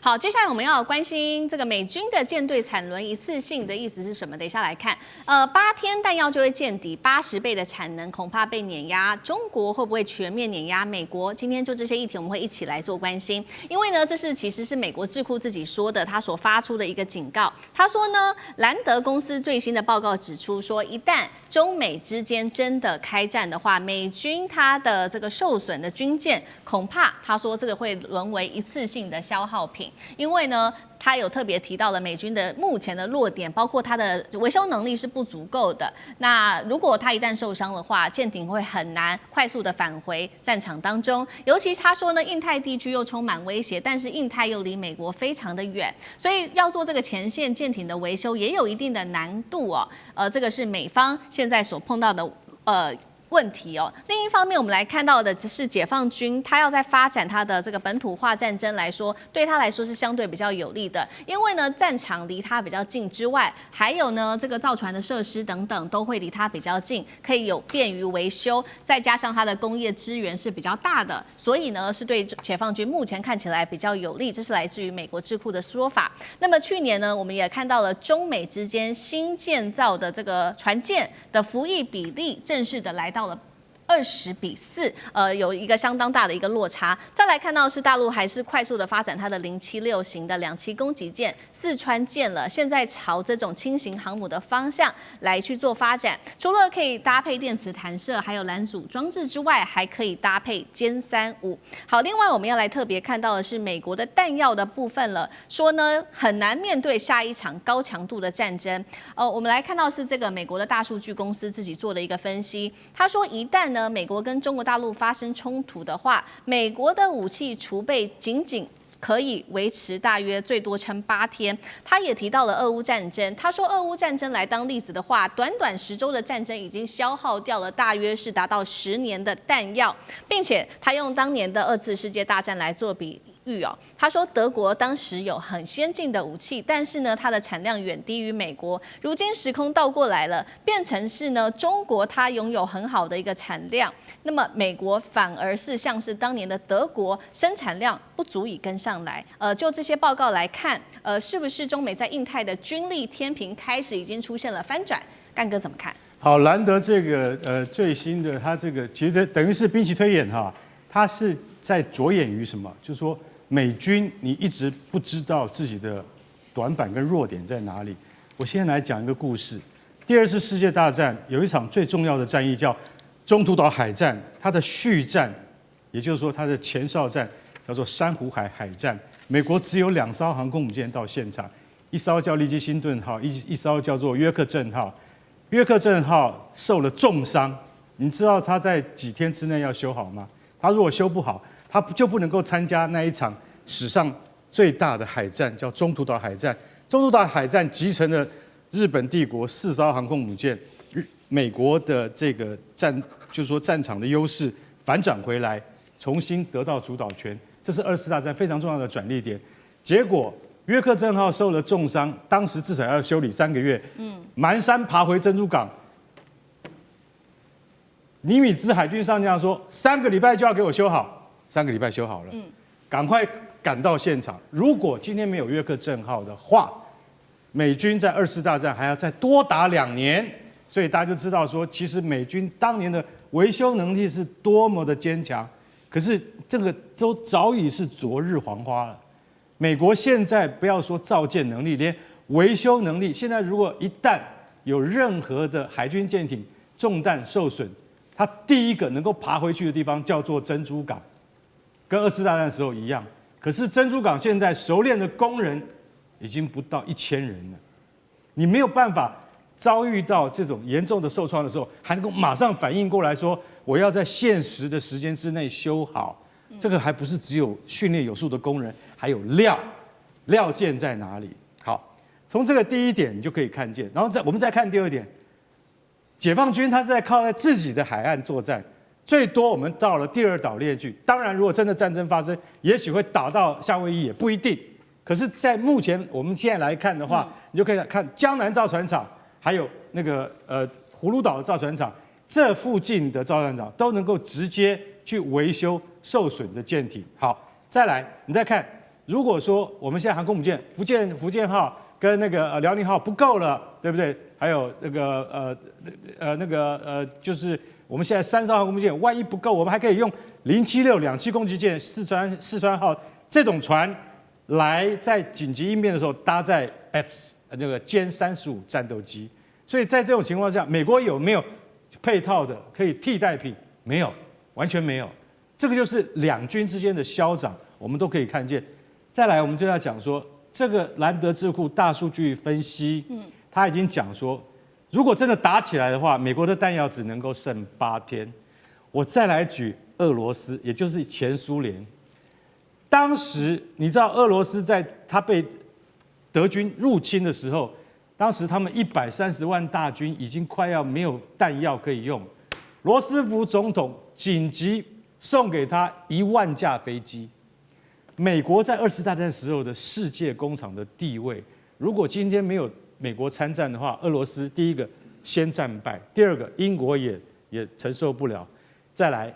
好，接下來我們要關心這個美軍的艦隊產輪一次性的意思是什麼？等一下來看。8天彈藥就會見底，80倍的產能恐怕被碾壓。中國會不會全面碾壓美國？今天就這些議題，我們會一起來做關心。因為呢，這是其實是美國智庫自己說的，他所發出的一個警告。他說呢，蘭德公司最新的報告指出說，一旦中美之間真的開戰的話，美軍它的這個受損的軍艦，恐怕他說這個會淪為一次性的消耗品。因為呢，他有特別提到了美軍的目前的弱點，包括它的維修能力是不足夠的。那如果他一旦受傷的話，艦艇會很難快速的返回戰場當中。尤其他說呢，印太地區又充滿威脅，但是印太又離美國非常的遠，所以要做這個前線艦艇的維修也有一定的難度哦。這個是美方現在所碰到的問題哦。另一方面，我們來看到的只是解放軍，他要在發展他的這個本土化戰爭來說，對他來說是相對比較有利的，因為呢，戰場離他比較近之外，還有呢，這個造船的設施等等都會離他比較近，可以有便於維修，再加上他的工業資源是比較大的，所以呢，是對解放軍目前看起來比較有利。這是來自於美國智庫的說法。那麼去年呢，我們也看到了中美之間新建造的這個船艦的服役比例正式的来到了20:4，有一個相當大的一個落差。再來看到是大陸還是快速的發展它的076型的2棲攻擊艦4川艦了，現在朝這種輕型航母的方向來去做發展。除了可以搭配電磁彈射還有攔阻裝置之外，還可以搭配殲35。好，另外我們要來特別看到的是美國的彈藥的部分了，說呢很難面對下一場高強度的戰爭。我們來看到是這個美國的大數據公司自己做的一個分析，他說一旦呢美國跟中國大陸發生衝突的話，美國的武器儲備僅可以維持大約最多撐8天。他也提到了俄烏戰爭，他說俄烏戰爭來當例子的話，短10週的戰爭已經消耗掉了大約是達到10年的彈藥，並且他用當年的2次世界大戰來做比喻哦。他說德國當時有很先進的武器，但是呢它的產量遠低於美國。如今時空倒過來了，變成是呢中國它擁有很好的一個產量，那麼美國反而是像是當年的德國生產量不足以跟上來。就這些報告來看，是不是中美在印太的軍力天平開始已經出現了翻轉？幹哥怎麼看？好，蘭德這個最新的他這個其實等於是兵棋推演哈，他是在着眼於什麼？就是說美軍你一直不知道自己的短板跟弱點在哪裡。我先來講一個故事。第2次世界大戰有一場最重要的戰役叫中途島海戰，它的續戰，也就是說它的前哨戰叫做珊瑚海海戰。美國只有2艘航空母艦到現場，一艘叫利基辛頓號，一艘叫做約克鎮號。約克鎮號受了重傷，你知道他在幾天之內要修好嗎？他如果修不好，他就不能夠參加那一場史上最大的海戰，叫中途島海戰。中途島海戰集成了日本帝國4艘航空母艦，美國的這個就是說戰場的優勢反轉回來，重新得到主導權。這是2次大戰非常重要的轉捩點。結果約克鎮號受了重傷，當時至少要修理3個月，蹣跚爬回珍珠港。尼米茲海軍上將說3個禮拜就要給我修好，3個禮拜修好了，趕快趕到現場。如果今天沒有約克鎮號的話，美軍在2次大戰還要再多打2年。所以大家就知道說，其實美軍當年的維修能力是多麼的堅強。可是這個都早已是昨日黃花了。美國現在不要說造艦能力，連維修能力，現在如果一旦有任何的海軍艦艇中彈受損，它第一個能夠爬回去的地方叫做珍珠港，跟2次大戰的時候一樣。可是珍珠港現在熟練的工人已經不到1000人了，你沒有辦法遭遇到這種嚴重的受創的時候，還能夠馬上反應過來說，我要在限時的時間之內修好。這個還不是只有訓練有素的工人，還有料件在哪裡？好，從這個第一點你就可以看見，然後我們再看第2點，解放軍他是在靠在自己的海岸作戰，最多我們到了第2島鏈去。當然，如果真的戰爭發生，也許會打到夏威夷，也不一定。可是，在目前我們現在來看的話，你就可以看江南造船廠，還有那個葫蘆島的造船廠，這附近的造船廠都能夠直接去維修受損的艦艇。好，再來，你再看如果說我們現在航空母艦福建號跟那個遼寧號不夠了，對不对？還有就是我們現在3艘航空母艦，萬一不夠，我們還可以用076两栖攻擊艦四川號這種船來在緊急應變的時候搭載殲35戰鬥機。所以在這種情況下，美國有沒有配套的可以替代品？沒有，完全沒有。這個就是兩軍之間的消長，我們都可以看見。再來，我們就要講說，這個蘭德智庫大數據分析，他已經講說，如果真的打起來的話，美國的彈藥只能夠剩8天。我再來舉俄羅斯，也就是前蘇聯，當時你知道俄羅斯在他被德軍入侵的時候，當時他們130萬大軍已經快要沒有彈藥可以用，羅斯福總統緊急送給他1萬架飛機。美國在2次大戰時候的世界工廠的地位，如果今天沒有美國參戰的話，俄羅斯第一個先戰敗，第二個英國也承受不了，再來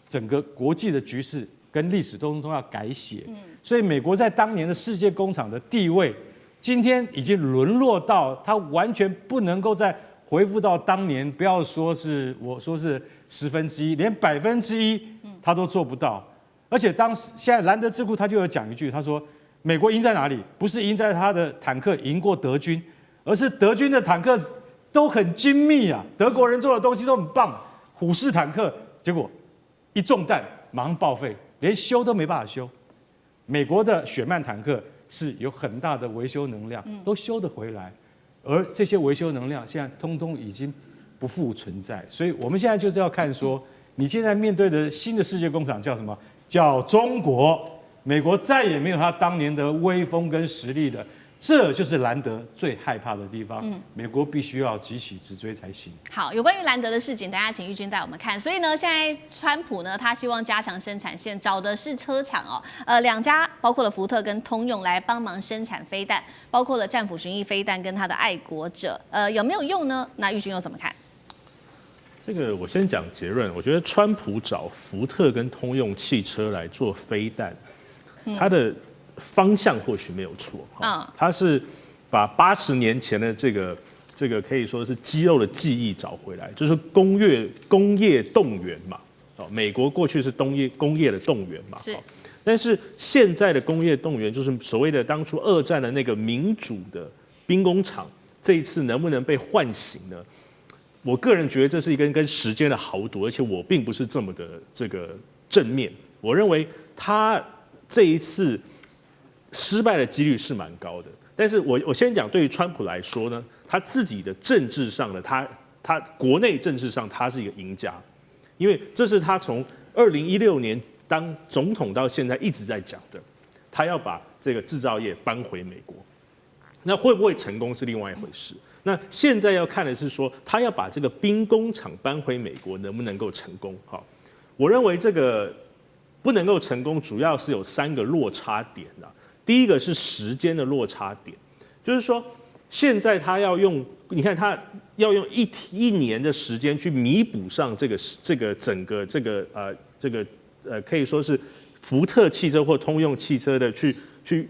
整個國際的局勢跟歷史都要改寫。所以美國在当年的世界工廠的地位，今天已經淪落到它完全不能夠再恢復到當年，不要說是我說是1/10，連1%他都做不到。而且当时现在蘭德智庫他就有講一句，他說美國贏在哪裡？不是贏在他的坦克贏過德軍，而是德軍的坦克都很精密啊，德國人做的東西都很棒，虎式坦克，結果一中彈馬上報廢，連修都沒辦法修。美國的雪曼坦克是有很大的維修能量，都修得回來，而這些維修能量現在通通已經不復存在。所以我們現在就是要看說，你現在面對的新的世界工廠叫什麼？叫中國。美國再也沒有他當年的威風跟實力了，這就是蘭德最害怕的地方。美國必須要急起直追才行。好，有關於蘭德的事情，等一下請玉君帶我們看。所以呢，現在川普呢，他希望加強生產線，找的是車廠哦，两家包括了福特跟通用來幫忙生產飛彈，包括了戰斧巡弋飛彈跟他的愛國者，有沒有用呢？那玉君又怎麼看？這個我先講結論，我覺得川普找福特跟通用汽車來做飛彈，它的方向或許沒有錯，它是把80年前的這個可以說是肌肉的記憶找回來，就是工業動員嘛，美國過去是工業的動員嘛，但是現在的工業動員就是所謂的當初2戰的那個民主的兵工廠，這一次能不能被喚醒呢？我個人覺得這是一個跟時間的豪賭，而且我並不是這麼的這個正面，我認為他這一次失敗的幾率是蠻高的，但是我先講，對於川普來說呢，他自己的政治上的他國內政治上他是一個贏家，因為這是他從2016年當總統到現在一直在講的，他要把這個製造業搬回美國，那會不會成功是另外一回事。那現在要看的是說，他要把這個兵工廠搬回美國能不能夠成功？好，我認為這個不能夠成功，主要是有3個落差點啊。第一個是時間的落差點，就是說現在他要用，你看他要用一年的時間去彌補上這個整個可以說是福特汽車或通用汽車的去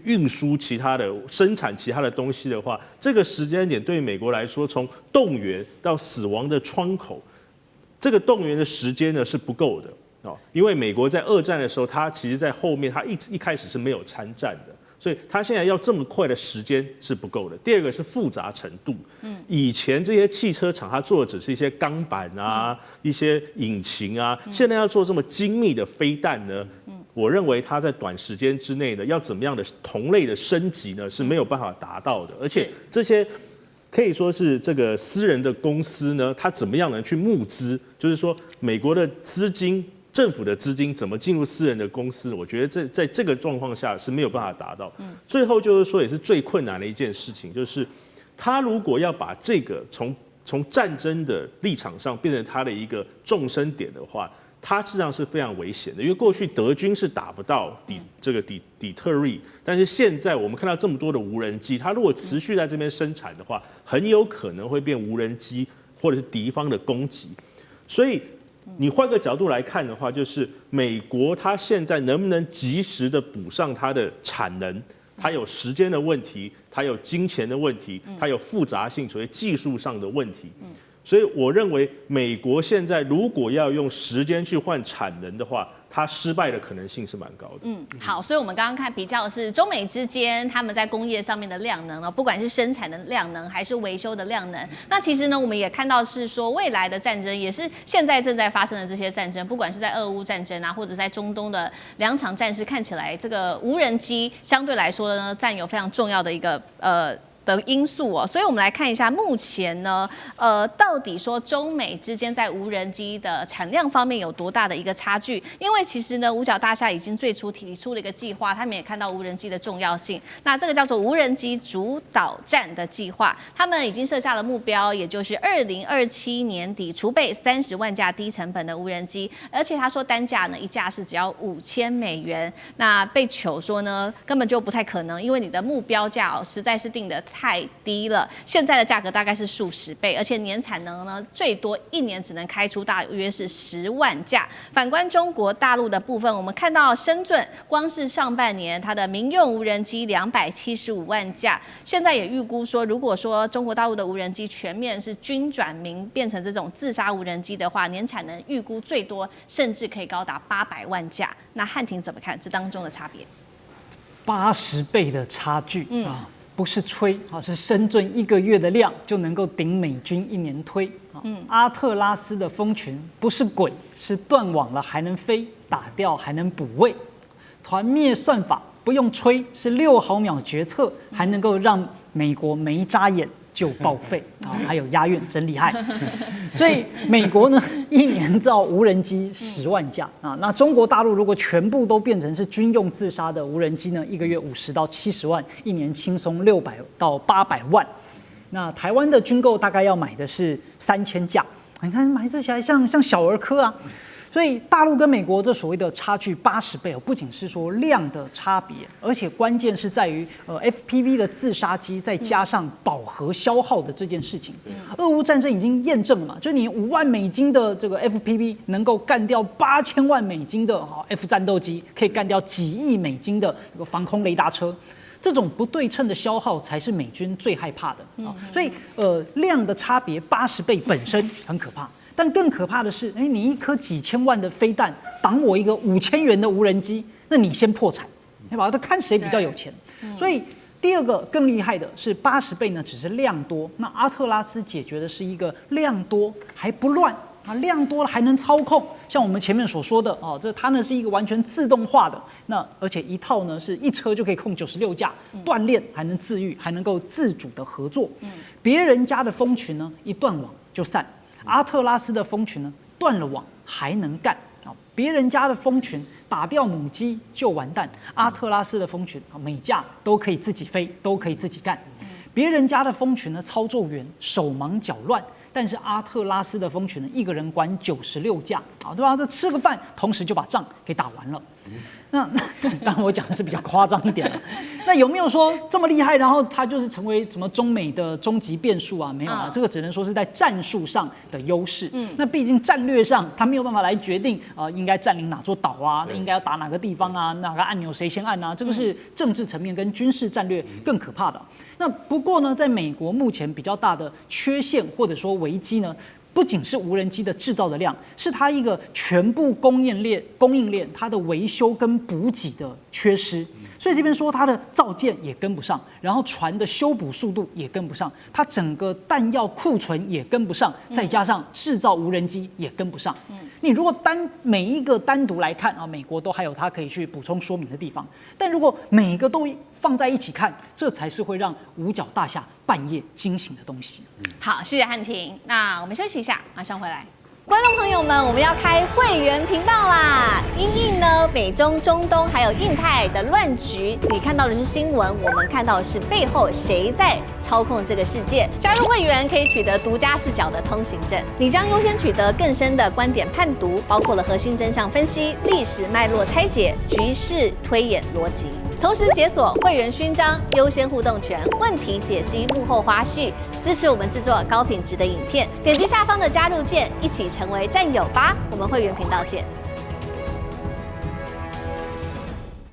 運輸其他的生產其他的東西的話，這個時間點對美國來說，從動員到死亡的窗口，這個動員的時間呢是不夠的哦，因為美國在2戰的時候，它其實在後面它一開始是沒有參戰的，所以它現在要這麼快的時間是不夠的。第二個是複雜程度，以前這些汽車廠它做的只是一些鋼板啊、一些引擎啊，現在要做這麼精密的飛彈呢？我認為它在短時間之內呢，要怎麼樣的同類的升級呢，是沒有辦法達到的。而且這些可以說是這個私人的公司呢，它怎麼樣能去募資？就是說，美國的資金、政府的資金怎麼進入私人的公司？我覺得在這個狀況下是沒有辦法達到。最後就是說，也是最困難的一件事情，就是他如果要把這個從戰爭的立場上變成他的一個縱深點的話，它實際上是非常危險的，因為過去德軍是打不到底特律，但是現在我們看到這麼多的無人機，它如果持續在這邊生產的話，很有可能會變無人機或者是敵方的攻擊。所以你換個角度來看的話，就是美國它現在能不能及時的補上它的產能？它有時間的問題，它有金錢的問題，它有複雜性，所謂技術上的問題。所以我認為，美國現在如果要用時間去換產能的話，它失敗的可能性是蠻高的。好，所以我們剛剛看比較的是中美之間他們在工業上面的量能，不管是生產的量能還是維修的量能。那其實呢，我們也看到是說未来的戰爭也是現在正在發生的這些戰爭，不管是在俄烏戰爭啊，或者在中東的兩場戰事，看起來這個無人機相對來說呢，佔有非常重要的一個的因素哦，所以我們來看一下目前呢，到底說中美之間在无人機的產量方面有多大的一個差距？因為其實呢，五角大廈已經最初提出了一個計劃，他們也看到無人機的重要性。那這個叫做無人機主導戰的計劃，他們已經設下了目標，也就是2027年底儲備30萬架低成本的無人機，而且他說單價呢一架是只要$5000。那被糗說呢，根本就不太可能，因為你的目標價實在是定的太低了，現在的價格大概是數十倍，而且年產能呢最多1年只能開出大約是10萬架。反觀中國大陸的部分，我們看到深圳光是上半年它的民用無人機275萬架，現在也預估說，如果說中國大陸的無人機全面是軍轉民變成這種自殺無人機的話，年產能預估最多甚至可以高達800萬架。那漢庭怎麼看這當中的差別？80倍的差距啊！不是吹啊，是深圳1個月的量就能夠頂美軍1年推。阿特拉斯的蜂群不是鬼，是斷網了還能飛，打掉還能補位。團滅算法不用吹，是6毫秒決策，還能夠讓美國沒眨眼就報廢啊！還有押韻，真厲害。所以美國呢，1年造無人機10萬架啊。那中國大陸如果全部都變成是軍用自殺的無人機呢，1個月50到70萬，1年輕鬆600到800萬。那台灣的軍購大概要買的是3000架，你看買起來像小兒科啊。所以大陸跟美國這所謂的差距80倍，不僅是說量的差別，而且關鍵是在於FPV 的自殺機再加上飽和消耗的這件事情。俄烏戰爭已經驗證了嘛，就是你$5萬的這個 FPV 能夠幹掉$8000萬的F 戰鬥機，可以幹掉幾億美金的這個防空雷達車。這種不對稱的消耗才是美軍最害怕的啊。所以量的差別80倍本身很可怕。但更可怕的是，你一顆幾千萬的飛彈擋我一個5000元的無人機，那你先破產，對吧？他看誰比較有錢。所以第二個更厲害的是80倍呢，只是量多。那阿特拉斯解決的是一個量多還不亂啊，量多了還能操控。像我們前面所說的哦，它呢是一個完全自動化的，那而且一套呢是一車就可以控96架，鍛鍊還能自癒，還能夠自主的合作。別人家的蜂群呢一斷網就散。阿特拉斯的蜂群呢，斷了網還能幹啊！別人家的蜂群打掉母雞就完蛋，阿特拉斯的蜂群啊，每架都可以自己飛，都可以自己幹。別人家的蜂群呢，操作員手忙腳亂，但是阿特拉斯的蜂群呢，一個人管96架啊，對吧？這吃個飯，同時就把仗給打完了。那當然我講的是比較誇張一點了。那有沒有說這麼厲害，然後它就是成為什麼中美的終極變數啊？沒有啊，這個只能說是在戰術上的優勢。那畢竟戰略上它沒有辦法來決定應該佔領哪座島啊，應該要打哪個地方啊，哪個按鈕誰先按啊，這個是政治層面跟軍事戰略更可怕的。那不過呢，在美國目前比較大的缺陷或者說危機呢，不僅是無人機的制造的量，是它一個全部供應鏈它的維修跟補給的缺失。所以這邊說它的造艦也跟不上，然後船的修補速度也跟不上，它整個彈藥庫存也跟不上，再加上制造無人機也跟不上。你如果每一個單獨來看啊，美國都還有它可以去補充說明的地方，但如果每個都放在一起看，這才是會讓五角大廈半夜驚醒的東西。好，謝謝漢庭。那我們休息一下，馬上回來。觀眾朋友們，我們要開會員頻道啦！因應呢美中、中東還有印太的亂局，你看到的是新聞，我們看到的是背後誰在操控這個世界。加入會員可以取得獨家視角的通行證，你將優先取得更深的觀點判讀，包括了核心真相分析、歷史脈絡拆解、局勢推演邏輯。同時解鎖會員勳章、優先互動權、問題解析、幕後花絮，支持我們制作高品質的影片。點擊下方的加入鍵，一起成為戰友吧。我們會員頻道見。